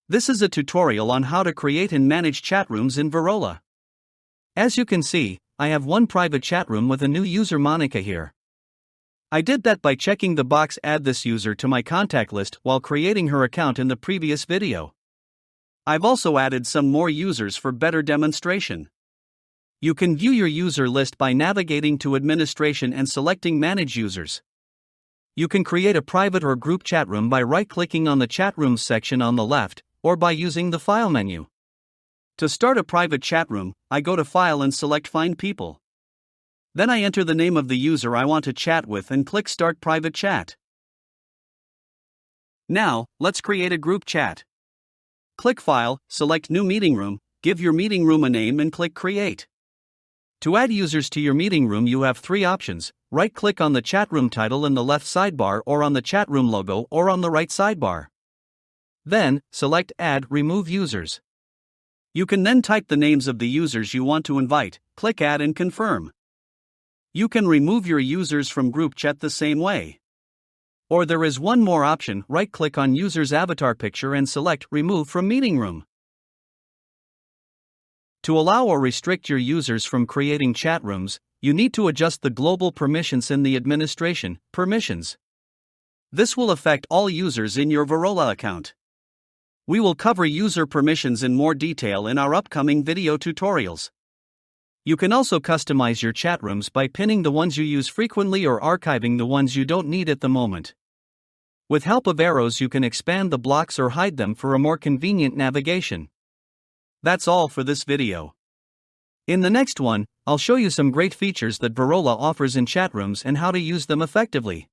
This is a tutorial on how to create and manage chat rooms in Virola. As you can see, I have one private chat room with a new user Monica here. I did that by checking the box add this user to my contact list while creating her account in the previous video. I've also added some more users for better demonstration. You can view your user list by navigating to Administration and selecting Manage Users. You can create a private or group chat room by right-clicking on the Chatrooms section on the left, or by using the File menu. To start a private chat room, I go to File and select Find People. Then I enter the name of the user I want to chat with and click Start Private Chat. Now, let's create a group chat. Click File, select New Meeting Room, give your meeting room a name and click Create. To add users to your meeting room, you have three options. Right-click on the chat room title in the left sidebar or on the chat room logo or on the right sidebar. Then, select Add Remove Users. You can then type the names of the users you want to invite, click Add and confirm. You can remove your users from group chat the same way. Or there is one more option, right-click on user's avatar picture and select Remove from Meeting Room. To allow or restrict your users from creating chat rooms, you need to adjust the global permissions in the Administration permissions. This will affect all users in your Virola account. We will cover user permissions in more detail in our upcoming video tutorials. You can also customize your chat rooms by pinning the ones you use frequently or archiving the ones you don't need at the moment. With help of arrows, you can expand the blocks or hide them for a more convenient navigation. That's all for this video. In the next one, I'll show you some great features that Virola offers in chat rooms and how to use them effectively.